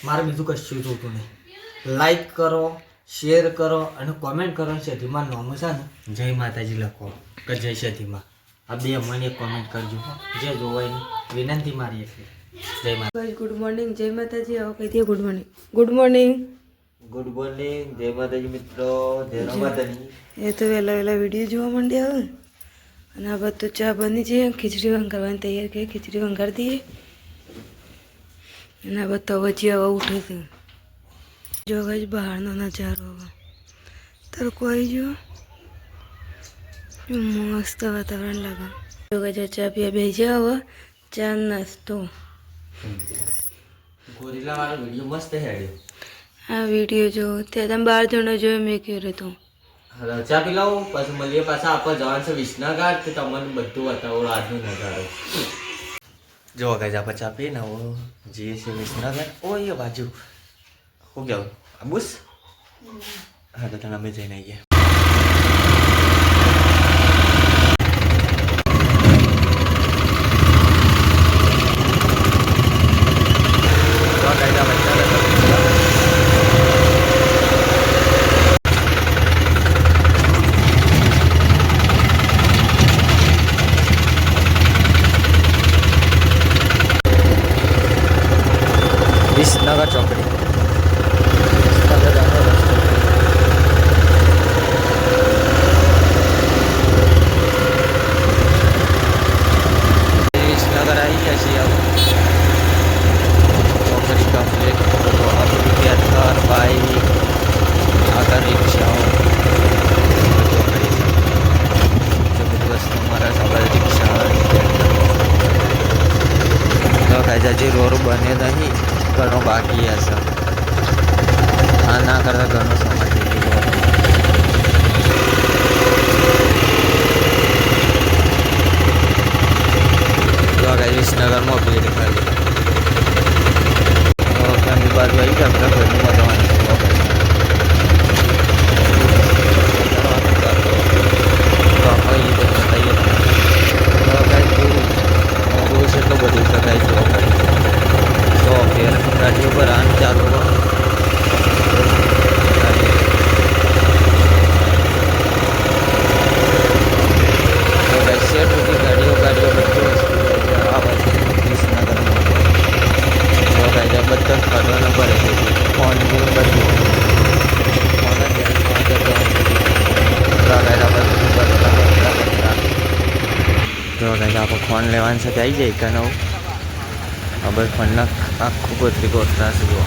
મારે બીજું કશું જોતું નહીં. લાઈક કરો, શેર કરો અને કોમેન્ટ કરો. સધીમાં નામ છે ને જય માતાજી લખો કે જય સધીમાં. આ બે મને કોમેન્ટ કરજો જે જોવાય વિનંતી મારી એટલે. જય માતા. ગુડ મોર્નિંગ, જય માતાજી. આવો કહી દે good morning. Good morning, good morning, જય માતાજી મિત્રો. જય માતાજી. એ તો વહેલા વિડીયો જોવા માંડ્યા હવે. અને આ બધું ચા બની છે, ખીચડી વંગારવાની તૈયાર કરી. ખીચડી વંગારી દઈએ. અને આ બધા વચ્ચે હવે ઉઠે છે. જો ગઈ બહારનો નજારો હવે તડકો આવી ગયો. મસ્ત વાતાવરણ લાગે. જો ગઈ ચા પીવા બેસી જાય હવે. ચા નાસ્તો. ગોરીલા વાળો વિડીયો મસ્ત હેડ્યો. આ વિડીયો જો ત્યાં તમે 12 જણા જોયો મેં કર્યો હતો. ચા પી લઉં પછી મળીએ. પાછા આપણે જવાનું છે વિસનગર. તો તમને બધું બતાવો આજનો નજારો. જો ગાઈસ આપણે ચા પીને જઈએ છીએ વિસનગર. ઓ એ બાજુ શું કહેવું આબુસ. હા તો તમે જઈને આવીએ. વિસનગર ચોકડી. વિસનગર આવી ગયા છીએ ચોકડી કમ્પ્લીટ. અત્યાર બાઈક આગળ રિક્ષાઓ બધી વસ્તુ મારા સવારે રિક્ષા. હજી રોડ બને નહીં, ઘણો બાકી હશે. આ ના કરતા ઘણો સમય થઈ ગયો. વિસનગરમાં ભીડ ખાલી ઘરની બાજુ આવી જાય. બધા ઘરની મજાવાની એટલું બધું શકાય છે. તો ફેર ગાડી ઉપર આન ચાલુ સેટ બધી ગાડીઓ બધી વસ્તુ આવે વિસનગરમાં. તો ગાડી બધા કાઢવાના પડે છે. ફોન બધું જો ગાડી આપણે ફોન લેવાનું છે આવી જાય કે નવું. હવે ફોનના આખું ગોતરી ગોતરા છે. જુઓ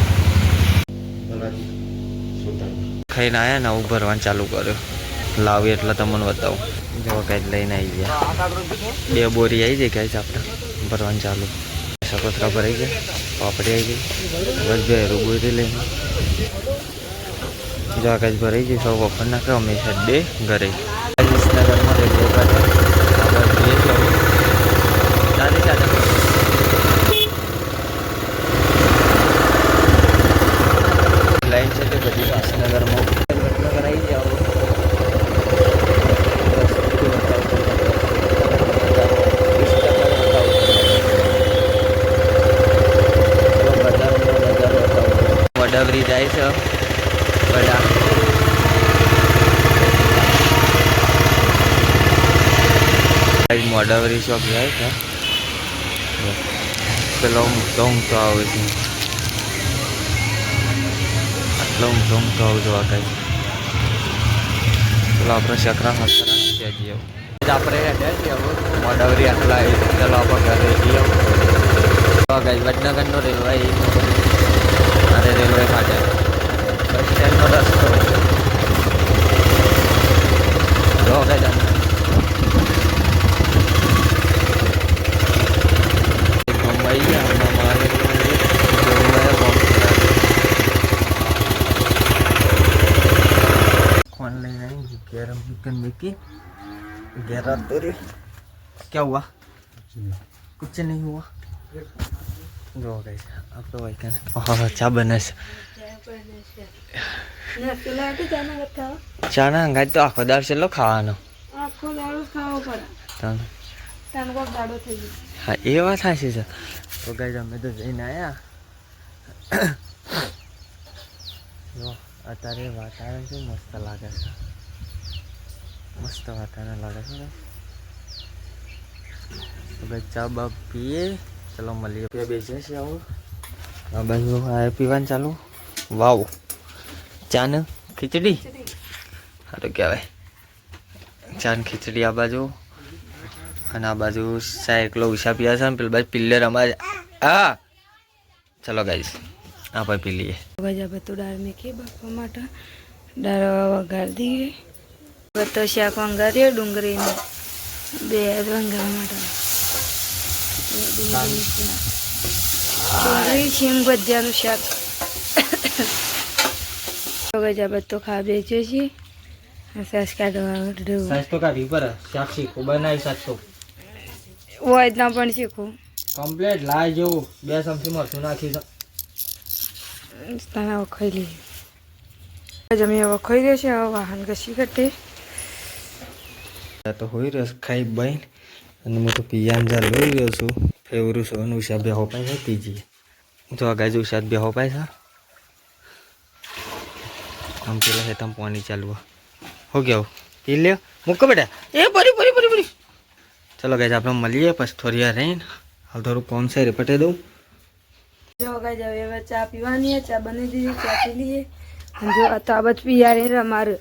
ખાઈને આવ્યા ને આવું ભરવાનું ચાલુ કર્યો. લાવી એટલે તમને બતાવું. જો કાંઈ લઈને આવી ગયા. 2 બોરી આવી જાય કાંઈ આપણે ભરવાનું ચાલુ. સકોતરા ભરાઈ ગયા, પાપડી આવી ગઈ. બસ 2 બોરી લઈને જો કાંઈ ભરાઈ ગઈ. સૌ વખત નાખે અમે સાઈડ 2 ઘરે. વિસનગરમાં રેલવે સાથે લાઈન છે તે બધી વિસનગરમાં. વિસનગર આવી જાઓ. વડાવરી જાય છે. મોડાવરી ચોક જાય છે. પેલો ઊંઘતો આવે છે. આટલો ઊંઘતો આવું જોવા કાંઈ. પેલો આપણે શકરા હસરા ત્યાં જઈએ. આપણે હેડ્યા છીએ હવે મોડાવરી. આટલા ચાલો આપણે ઘરે જઈએ. કાંઈ વડનગરનો રેલવે અરે રેલવે ફાટે બસ સ્ટેન્ડનો રસ્તો. જો કાંઈ क्या हुआ? कुछ नहीं हुआ. जो गाइस आप तो भाई का चा बने ચા ના અંગાજ તો આખો દાળ છેલ્લો ખાવાનો. આખો દાડો ખાવો પડે. તનકો દાડો થઈ ગયો. હા એ વાત સાચી છે. તો ગાઈસ અમે તો જઈને આવ્યા વાતાવરણ શું મસ્ત લાગે છે, મસ્ત વાતાવરણ લાગે છે ને. હવે ચા બા પીએ, ચલો મળીએ. બેસીએ છીએ આવું આ બાજુ આ પીવાનું ચાલુ. વાવ, ચા ને ખીચડી સારું કહેવાય. ચા ને ખીચડી આ બાજુ, અને આ બાજુ સાયકલો ઉષા પીયા છે ને પેલી બાજુ પિલ્લર અમારે. હા ચલો ગાઈસ આપણે પી લઈએ. ગજા તો દાળ મેકી બાફવા માટે દાળ વઘારી દઈએ. તો શાક વંગારીએ ડુંગળીને બે વંગારવા માટે ડુંગળી શીંગ ભજીયાનું શાક. ગજા તો ખા બેસીએ છીએ. સાસ કાઢવા સાસ તો કાઢી પર શાક શીખો બનાવી સાસ તો હોય ના પણ શીખું કમ્પ્લીટ લાય જેવું 2 ચમચી મરચું નાખી દો. તને વખાઈ લઈએ. જમી વખાઈ દે છે. હવે વાહન ઘસી કાઢે તો હોઈ રહ્યો ખાઈ બાઈ, અને હું તો પિયાન જા લઈ રહ્યો છું. ફેવરું છું અને ઉષા બે હોપાય છે પીજીએ. તો આગળ જો ઉષા બે હોપાય છે. આમ પેલા હેતમ પાણી ચાલુ હો ગયો પી લ્યો. મૂકો બેટા. એ બરી. ચલો ગાઈસ આપણે મળીએ પછી થોડી વાર રહીને. હાલ થોડું કોમ છે રેપટે દઉં. જો ગાઈસ હવે ચા પીવાની, ચા બની દીધી, ચા પી લઈએ. જો આ બચ પિયારી અમારે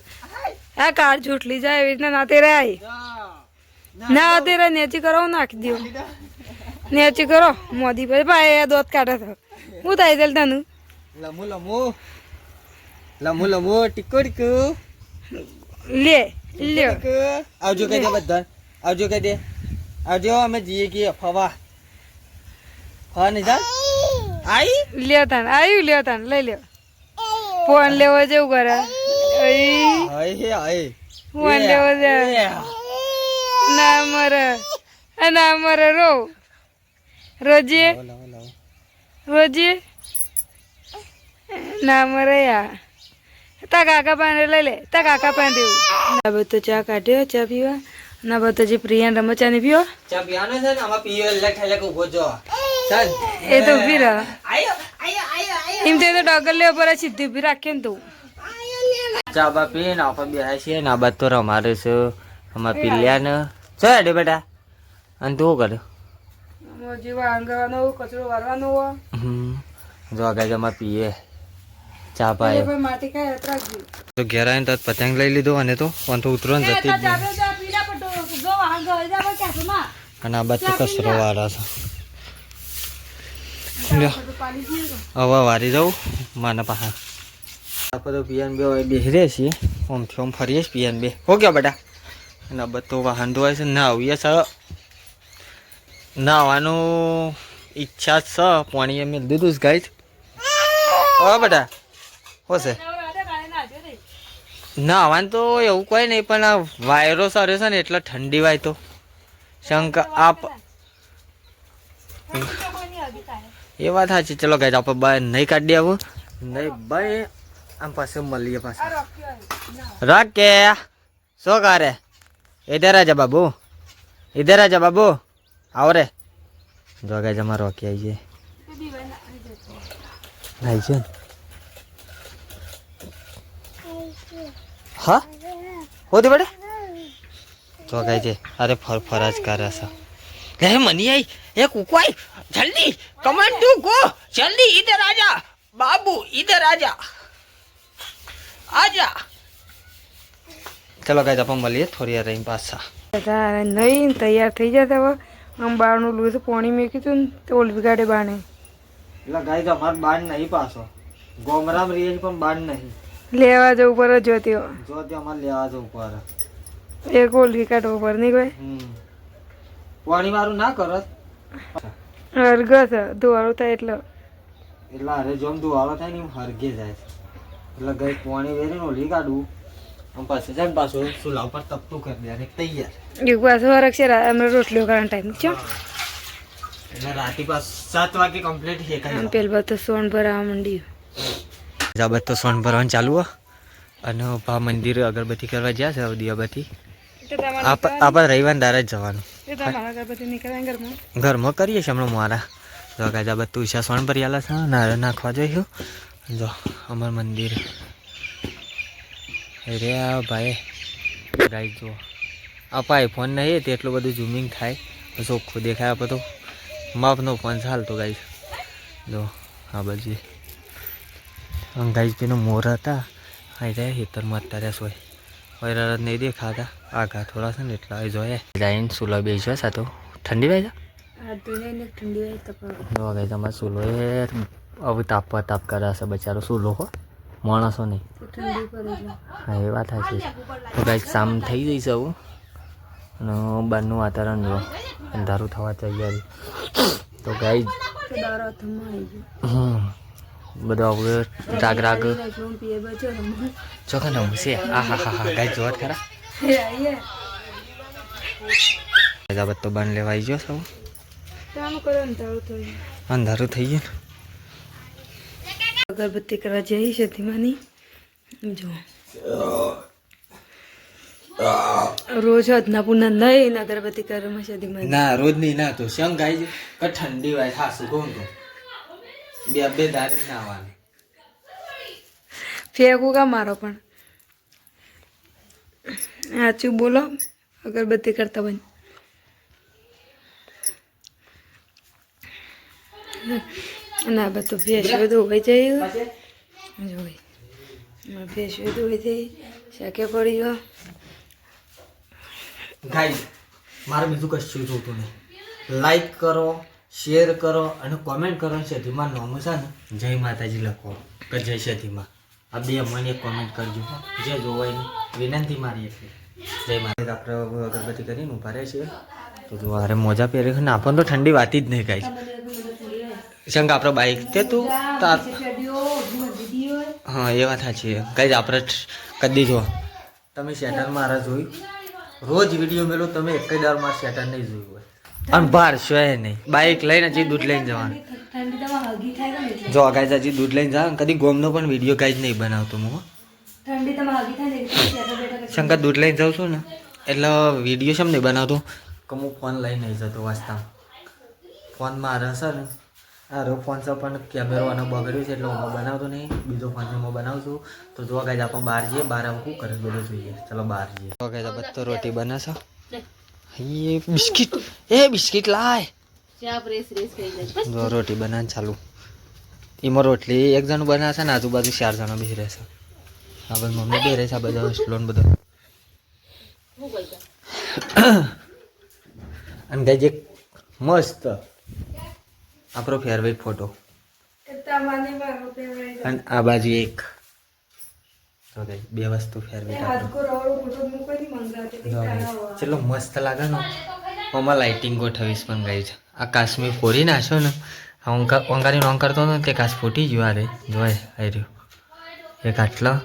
આ કાર છૂટલી જાય એવી રીતના નાતે રાય ના આતે રે નેચી કરો નાખી દો. નેચી કરો મોદી ભાઈ દોત કાઢે તો હું થાય તેલ તનું લમુ ટીકો લે લ્યો. આવજો કહી દે બધા, આવજો કહી દે. આવજો અમે જઈએ કે ફવા નહીં જા આઈ લ્યો તાન આવ્યું, લ્યો તાન લઈ લ્યો. ફોન લેવો જેવું કરે ફોન લેવો છે ના મરે રો રોજે ના મરે યાર. તા કાકા પાસે લઈ લે, તા કાકા પાસે દેવું. ના બધો ચા કાઢ્યો ચા પીવા. ના બધો જે પ્રિયાન રમો ચા નહીં પીવો. ચા પીવાનો છે ને આમાં પીયો એટલે ઉભો જો ચાલ એ તો ઉભી રહ એમ તો ડગલ લેવા પર સીધી ઉભી રાખીએ ને તું. ચા બા પીને આપણે બેહાય છીએ ને. આ બાદ તો રમારે છે અમારા પિલ્યા ને છે અડે બેટા. અને તું કરે જે વાહન કરવાનો કચરો વારવાનો હોય. જો આગળ જમા પીએ ચા પાય માટી કાંઈ રાખજો. તો ઘેર આવીને તરત પતંગ લઈ લીધો અને તો અંતો ઉતરો ને જતી જ નહીં. અને આ બાદ તો કચરો વાળા છે. હવે વારી જાઉં માના પાસે. આપણે તો પિયાન બે બેસી રહ્યા છીએ. ઓમથી ઓમ ફરીએ છીએ પિયાન બે હો ગયા બેટા. અને આ બધું વાહન ધોવાય છે. ના આવીએ છે નાવાનું ઈચ્છા છે. પાણી એમ દીધું જ ગાય હા બેટા હોશે નાવાનું તો એવું કોઈ નહીં, પણ આ વાયરો સરે છે ને એટલે ઠંડી વાય તો શંકા આપ એ વાત સાચી. ચલો ગાય આપણે બાય નહીં કાઢી આવું નહીં ભાઈ. આમ પાસે મળીએ પાછા. રાખ કે શું કરે? ઇધર આજા બાબુ, ઇધર આજા બાબુ. આવો રે. જો ગાય અમારે રોકી આવી છે હા હોતી બેટા. જો ગાય છે અરે ફરજ કરે છે. હે મની आई એ કુકવાઈ जल्दी कमेंट टू गो जल्दी इधर आजा बाबू इधर आजा आजा. चलो गाइस अपन મળીએ થોડી વાર રહીને પાછા. નહીં તૈયાર થઈ જતા હવે આમ બારનું લોહી પાણી મેકી તું ને તો ઓલી ગાડે બાણે એટલે ગાઈસ અમાર બાણ નહીં પાછો ગોમરામ રીએ પણ બાણ નહીં લેવા જવું પડે જોતી અમારે લેવા જવું પડે. એક ઓલી કાઢવો પડે નહીં કોઈ પાણી મારું ના કરત હરગસ ધોવાળું થાય એટલે અરે જોમ ધોવાળો થાય ને હરગે જાય એટલે ગઈ પાણી વેરીને ઓલી કાઢવું પછી જાય પાછું સુલા ઉપર તપતું કરી દે અને તૈયાર. એક પાછું હરગ છે અમને રોટલીઓ કરવાનો ટાઈમ છે એટલે રાતે પાસ 7 વાગે કમ્પ્લીટ છે આમ પેલ બધું સોન ભરાવા માંડ્યું. જાબત તો સોન ભરવાનું ચાલુ અને ભા મંદિર અગરબત્તી કરવા જ્યાં છે દિયાબત્તી આપણે રવિવાર દાર જ જવાનું ઘરમાં કરીએ છીએ હમણાં મારા. જો ગાજા બધું ઈચ્છા સોન ભરી આલા છે નારે નાખવા જોઈશું. જો અમાર મંદિર અરે આ ભાઈ ગાઈ જો આપા આઈફોન નહીં તે એટલું બધું ઝૂમિંગ થાય તો ચોખ્ખું દેખાય આપણે તો માપનો ફોન ચાલતો ગાઈ જો આ બાજુ ગાઈ પેલો મોર હતા આ જાય ખેતરમાં અત્યારે સોય વૈરા નહીં દેખાતા આગા થોડા છે ને એટલા જોઈએ જઈને સુલો બેસ્યો છે તો ઠંડી વાય છે તમારે સુલો એ હવે તાપ કરે છે બચારો સુલો હો માણસો નહીં હા એ વાત સાચી તો કાંઈક શામ થઈ જઈ છે હું અને બહારનું વાતાવરણ જો અંધારું થવા તૈયારી તો ગાઈ બધો હવે રાગ ચોખા નવું છે આ હા ગાય જોવા ખરા તો બાન લેવા આવી ગયો સૌ અંધારું થઈ ગયું અગરબત્તી કરવા જઈ છે ધીમાની જો રોજ ના પુના નહીં અગરબત્તી કરવામાં છે ધીમાની ના રોજ નહીં ના તો શંગ ગાય કે ઠંડી વાય ખાસું કહું તો બે દારે ના આવવાની ફેંકું કા મારો પણ સાચું બોલો અગરબત્તી કરતા બન ના બધું ભેંસ્યું ધોવાઈ જાય જોઈ ભેંસ્યું ધોવાઈ જાય શાકે પડી ગયો ગાઈસ મારે બીજું કશું જોતું નહીં લાઈક કરો શેર કરો અને કોમેન્ટ કરો સધીમાં નોમું છે ને જય માતાજી લખો કે જય સધીમાં આ બે મને કોમેન્ટ કરજો જે જોવાયની વિનંતી મારી એટલે જય માતા આપણે અગરબત્તી કરીને ઉભા રહે છે તો જો અરે મોજા પહેરે ને આપણને તો ઠંડી વાતી જ નહીં ગાઈસ શંક આપણે બાઈક તે તું તાર હા એ વાત સાચી ગાઈસ આપણે કદી જો તમે શેટર મારા જોઈ રોજ વિડીયો મેળો તમે એક જ વાર મારા શેટર નહીં જોયું હોય અને બહાર શોય નહીં બાઈક લઈને હજી દૂધ લઈને જવાનું જો ગાઈસ હજી દૂધ લઈને જવાનું કદી ગોમનો પણ વિડીયો ગાઈસ નહીં બનાવતો હું શંકર દૂધ લઈને જાઉં છું ને એટલે વિડીયો શેમ નહીં બનાવતો કે હું ફોન લઈને નહીં જતો વાંચતા ફોન મારે છે ને આ ફોન છે પણ કેમેરો આનો બગડ્યો છે એટલે હું બનાવતો નહીં બીજો ફોન છે હું બનાવું છું તો જો ગાઈસ આપણે બહાર જઈએ બહાર આવું શું કરે બધું જોઈએ ચલો બહાર જઈએ તો ગાઈસ આપણે તો રોટી બનાવશો ये बिस्किट लाए जो रोटी बनाने चालू इमो रोटली एक जन बना છે ને આજુબાજુ 4 જણા બેસી રહેશે આ બસ મમ્મી બે રહે છે બધા સ્લોન બધા અને ગાઈસ એક મસ્ત આપણો ફેવરેટ ફોટો અને આ બાજુ એક તો ગાઈસ બે વસ્તુ ફેવરેટ ચલો મસ્ત લાગે ને આમાં લાઇટિંગ ગોઠવીશ પણ ગાઈસ આ કાશ્મીર ફોડી નાખ્યો ને ઓંગારી નોંગ કરતો ને તે કાશ ફૂટી ગયો અરે જોય આવી રહ્યો એક આટલા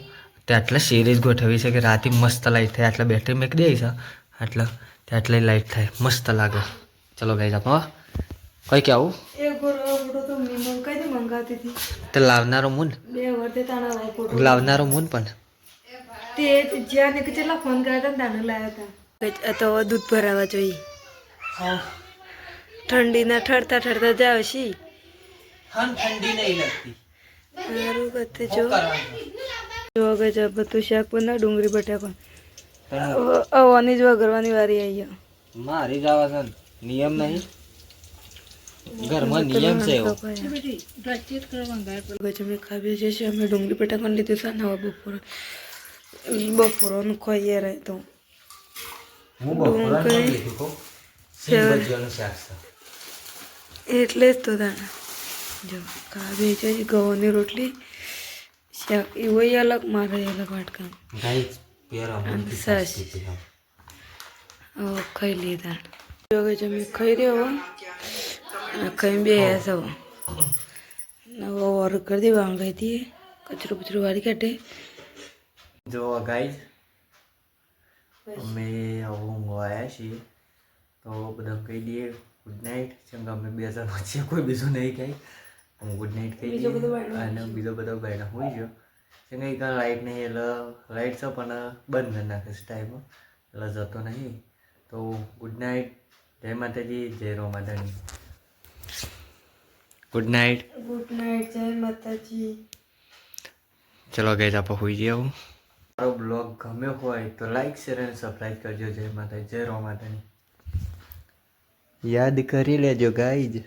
તે આટલા સિરીઝ ગોઠવી છે કે રાતે મસ્ત લાઇટ થાય આટલા બેટરી મેક દે છે આટલા તે આટલી લાઇટ થાય મસ્ત લાગે ચલો ગાઈસ આપણે કઈ કે આવું તે લાવનારો મૂન લાવનારો મૂન પણ તે જ્યાં ને કેટલા ફોન કર્યા હતા દાને લાવ્યા હતા તો દૂધ ભરાવા જોઈએ ઠંડીના ઠરતા જાવ છી ઠંડી નહીં લાગતી સારું કરતે જો ગજ બધું શાક બના ડુંગળી બટાકા આવવાની જ વગરવાની વારી આવી મારી જવા છે નિયમ નહીં ઘરમાં નિયમ છે એવો અમે ખાવીએ છીએ અમે ડુંગળી બટાકા લીધું છે નવા બપોરનું ખાઈએ રહે તો એટલે જ તો દાણા જો ખાવી છે ઘઉંની રોટલી શાક એવો અલગ મારે અલગ વાટકા ખાઈ લીધા હવે જમી ખાઈ રહ્યો ખાઈ બે સૌ ઓર કરી દે વાંગાઈ દઈએ કચરો બચરો વાળી કાઢે જો ગાઈસ અમે ઊંઘવા આવ્યા છીએ તો બધા કહી દઈએ ગુડ નાઇટ ચંગ અમે બે જણ વચ્ચે કોઈ બીજું નહીં કહી હું ગુડ નાઇટ કહી દઈએ અને બીજો બધો બહેનો હોઈ ગયો ચંગ એક લાઇટ નહીં એટલે લાઇટ છે પણ બંધ કરી નાખે છે ટાઈમ એટલે જતો નહીં તો ગુડ નાઇટ જય માતાજી જય રો માતાજી ગુડ નાઇટ જય માતાજી ચલો ગાઈસ આપણે હોઈ જઈએ હું મારો બ્લોગ ગમ્યો હોય તો લાઈક શેર અને સબસ્ક્રાઈબ કરજો. જય માતા જય રો માતાની યાદ કરી લેજો ગાઈઝ.